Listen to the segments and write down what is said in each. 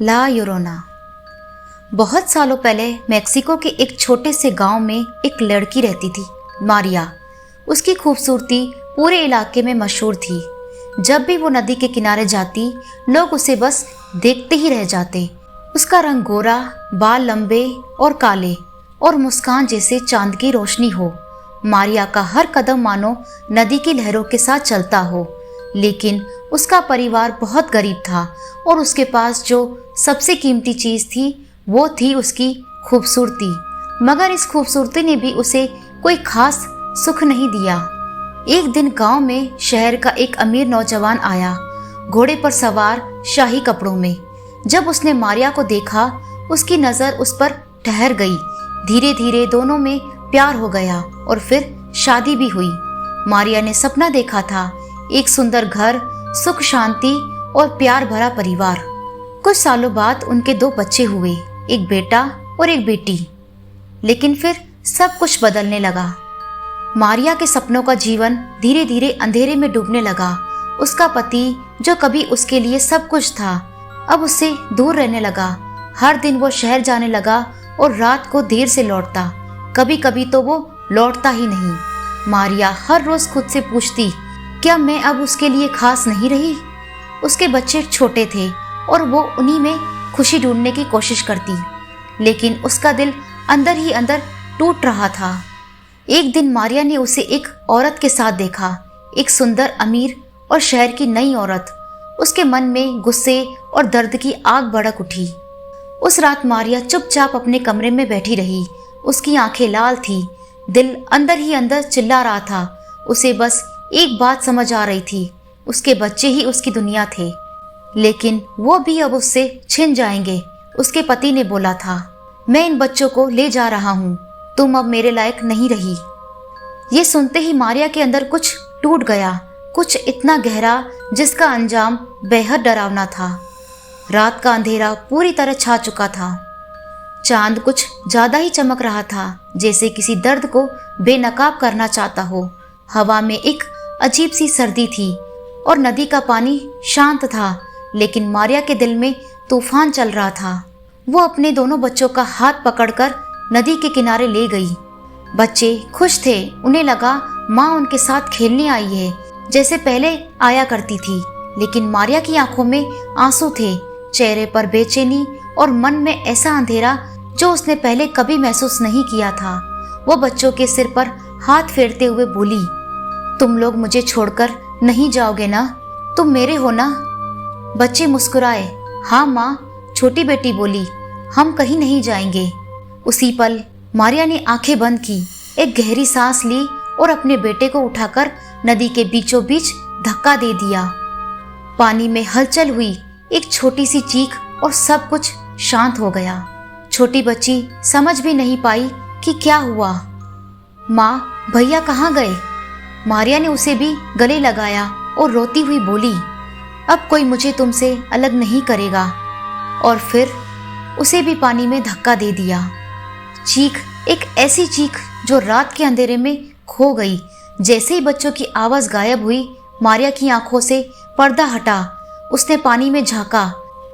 ला योरोना। बहुत सालों पहले मेक्सिको के एक छोटे से गांव में एक लड़की रहती थी, मारिया। उसकी खूबसूरती पूरे इलाके में मशहूर थी। जब भी वो नदी के किनारे जाती, लोग उसे बस देखते ही रह जाते। उसका रंग गोरा, बाल लंबे और काले, और मुस्कान जैसे चांद की रोशनी हो। मारिया का हर कदम मानो नदी की लहरों के साथ चलता हो। लेकिन उसका परिवार बहुत गरीब था और उसके पास जो सबसे कीमती चीज थी वो थी उसकी खूबसूरती। मगर इस खूबसूरती ने भी उसे कोई खास सुख नहीं दिया। एक दिन गांव में शहर का एक अमीर नौजवान आया, घोड़े पर सवार, शाही कपड़ों में। जब उसने मारिया को देखा, उसकी नजर उस पर ठहर गई। धीरे धीरे दोनों में प्यार हो गया और फिर शादी भी हुई। मारिया ने सपना देखा था, एक सुंदर घर, सुख शांति और प्यार भरा परिवार। कुछ सालों बाद उनके 2 बच्चे हुए, एक बेटा और एक बेटी। लेकिन फिर सब कुछ बदलने लगा। मारिया के सपनों का जीवन धीरे धीरे अंधेरे में डूबने लगा। उसका पति, जो कभी उसके लिए सब कुछ था, अब उससे दूर रहने लगा। हर दिन वो शहर जाने लगा और रात को देर से लौटता। कभी कभी तो वो लौटता ही नहीं। मारिया हर रोज खुद से पूछती, क्या मैं अब उसके लिए खास नहीं रही? उसके बच्चे छोटे थे और वो उन्हीं में खुशी ढूंढने की कोशिश करती, लेकिन उसका दिल अंदर ही अंदर टूट रहा था। एक दिन मारिया ने उसे एक औरत के साथ देखा, एक सुंदर, अमीर और शहर की नई औरत। उसके मन में गुस्से और दर्द की आग भड़क उठी। उस रात मारिया चुपचाप अपने कमरे में बैठी रही। उसकी आंखें लाल थी, दिल अंदर ही अंदर चिल्ला रहा था। उसे बस एक बात समझ आ रही थी, उसके बच्चे ही उसकी दुनिया थे, लेकिन वो भी अब उससे छिन जाएंगे। उसके पति ने बोला था, मैं इन बच्चों को ले जा रहा हूँ, तुम अब मेरे लायक नहीं रही। ये सुनते ही मारिया के अंदर कुछ टूट गया, कुछ इतना गहरा जिसका अंजाम बेहद डरावना था। रात का अंधेरा पूरी तरह छा चुका था। चांद कुछ ज्यादा ही चमक रहा था, जैसे किसी दर्द को बेनकाब करना चाहता हो। हवा में एक अजीब सी सर्दी थी और नदी का पानी शांत था, लेकिन मारिया के दिल में तूफान चल रहा था। वो अपने दोनों बच्चों का हाथ पकड़कर नदी के किनारे ले गई। बच्चे खुश थे, उन्हें लगा माँ उनके साथ खेलने आई है, जैसे पहले आया करती थी। लेकिन मारिया की आंखों में आंसू थे, चेहरे पर बेचैनी और मन में ऐसा अंधेरा जो उसने पहले कभी महसूस नहीं किया था। वो बच्चों के सिर पर हाथ फेरते हुए बोली, तुम लोग मुझे छोड़कर नहीं जाओगे ना? तुम मेरे हो ना? बच्चे मुस्कुराए। हाँ माँ, छोटी बेटी बोली, हम कहीं नहीं जाएंगे। उसी पल मारिया ने आंखें बंद की, एक गहरी सांस ली और अपने बेटे को उठाकर नदी के बीचों बीच धक्का दे दिया। पानी में हलचल हुई, एक छोटी सी चीख और सब कुछ शांत हो गया। छोटी बच्ची समझ भी नहीं पाई कि क्या हुआ। माँ, भैया कहाँ गए? मारिया ने उसे भी गले लगाया और रोती हुई बोली, अब कोई मुझे तुमसे अलग नहीं करेगा। और फिर उसे भी पानी में धक्का दे दिया। चीख, एक ऐसी चीख जो रात के अंधेरे में खो गई। जैसे ही बच्चों की आवाज गायब हुई, मारिया की आंखों से पर्दा हटा। उसने पानी में झांका,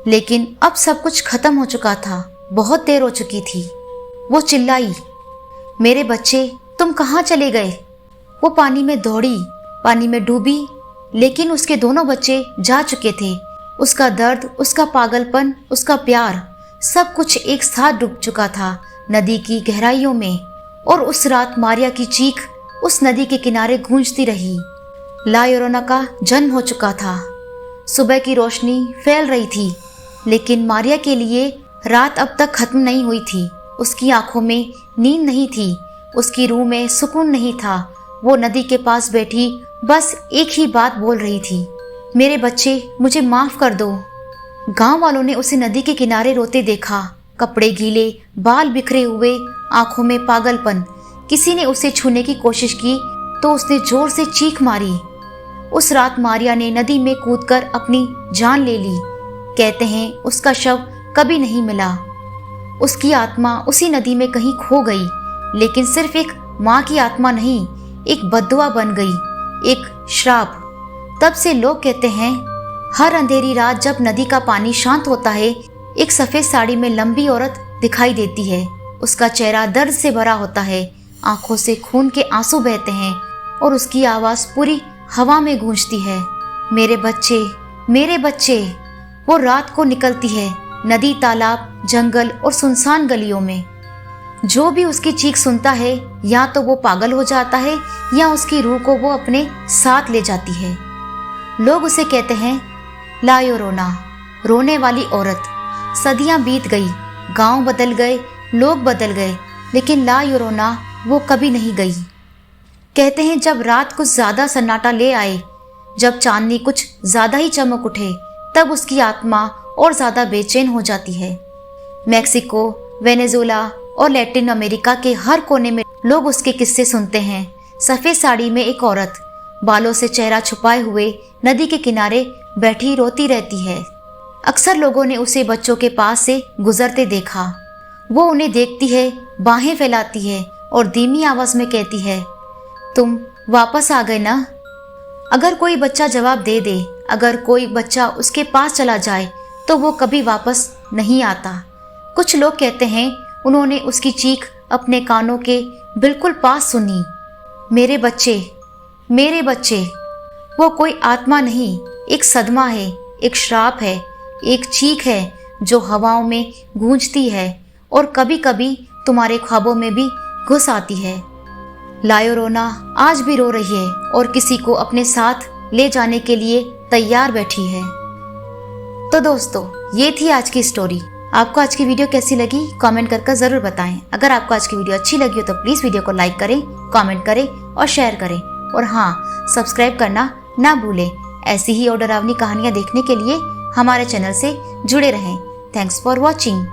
लेकिन अब सब कुछ खत्म हो चुका था। बहुत देर हो चुकी थी। वो चिल्लाई, मेरे बच्चे, तुम कहाँ चले गए? वो पानी में दौड़ी, पानी में डूबी, लेकिन उसके दोनों बच्चे जा चुके थे। उसका दर्द, उसका पागलपन, उसका प्यार, सब कुछ एक साथ डूब चुका था नदी की गहराइयों में। और उस रात मारिया की चीख उस नदी के किनारे गूंजती रही। ला योरोना का जन्म हो चुका था। सुबह की रोशनी फैल रही थी, लेकिन मारिया के लिए रात अब तक खत्म नहीं हुई थी। उसकी आंखों में नींद नहीं थी, उसकी रूह में सुकून नहीं था। वो नदी के पास बैठी बस एक ही बात बोल रही थी, मेरे बच्चे, मुझे माफ कर दो। गांव वालों ने उसे नदी के किनारे रोते देखा, कपड़े गीले, बाल बिखरे हुए, आंखों में पागलपन। किसी ने उसे छूने की कोशिश की तो उसने जोर से चीख मारी। उस रात मारिया ने नदी में कूदकर अपनी जान ले ली। कहते हैं उसका शव कभी नहीं मिला। उसकी आत्मा उसी नदी में कहीं खो गई, लेकिन सिर्फ एक माँ की आत्मा नहीं, एक बद्दुआ बन गई, एक श्राप। तब से लोग कहते हैं हर अंधेरी रात जब नदी का पानी शांत होता है, एक सफेद साड़ी में लंबी औरत दिखाई देती है। उसका चेहरा दर्द से भरा होता है, आंखों से खून के आंसू बहते हैं और उसकी आवाज पूरी हवा में गूंजती है, मेरे बच्चे, मेरे बच्चे। वो रात को निकलती है नदी, तालाब, जंगल और सुनसान गलियों में। जो भी उसकी चीख सुनता है या तो वो पागल हो जाता है या उसकी रूह को वो अपने साथ ले जाती है। लोग उसे कहते हैं ला योरोना, रोने वाली औरत। सदियां बीत गई, गांव बदल गए, लोग बदल गए, लेकिन ला योरोना वो कभी नहीं गई। कहते हैं जब रात कुछ ज्यादा सन्नाटा ले आए, जब चांदनी कुछ ज्यादा ही चमक उठे, तब उसकी आत्मा और ज्यादा बेचैन हो जाती है। मैक्सिको, वेनेजुएला और लैटिन अमेरिका के हर कोने में लोग उसके किस्से सुनते हैं। सफेद साड़ी में एक औरत बालों से चेहरा छुपाए हुए नदी के किनारे बैठी रोती रहती है। अक्सर लोगों ने उसे बच्चों के पास से गुजरते देखा। वो उन्हें देखती है, बाहें फैलाती है और धीमी आवाज में कहती है, तुम वापस आ गए ना। अगर कोई बच्चा जवाब दे दे, अगर कोई बच्चा उसके पास चला जाए, तो वो कभी वापस नहीं आता। कुछ लोग कहते हैं उन्होंने उसकी चीख अपने कानों के बिल्कुल पास सुनी, मेरे बच्चे, मेरे बच्चे। वो कोई आत्मा नहीं, एक सदमा है, एक श्राप है, एक चीख है जो हवाओं में गूंजती है और कभी कभी तुम्हारे ख्वाबों में भी घुस आती है। ला योरोना आज भी रो रही है और किसी को अपने साथ ले जाने के लिए तैयार बैठी है। तो दोस्तों, ये थी आज की स्टोरी। आपको आज की वीडियो कैसी लगी कमेंट करके जरूर बताएं। अगर आपको आज की वीडियो अच्छी लगी हो तो प्लीज वीडियो को लाइक करें, कमेंट करें और शेयर करें। और हाँ, सब्सक्राइब करना ना भूलें। ऐसी ही और डरावनी कहानियां देखने के लिए हमारे चैनल से जुड़े रहें। Thanks for watching.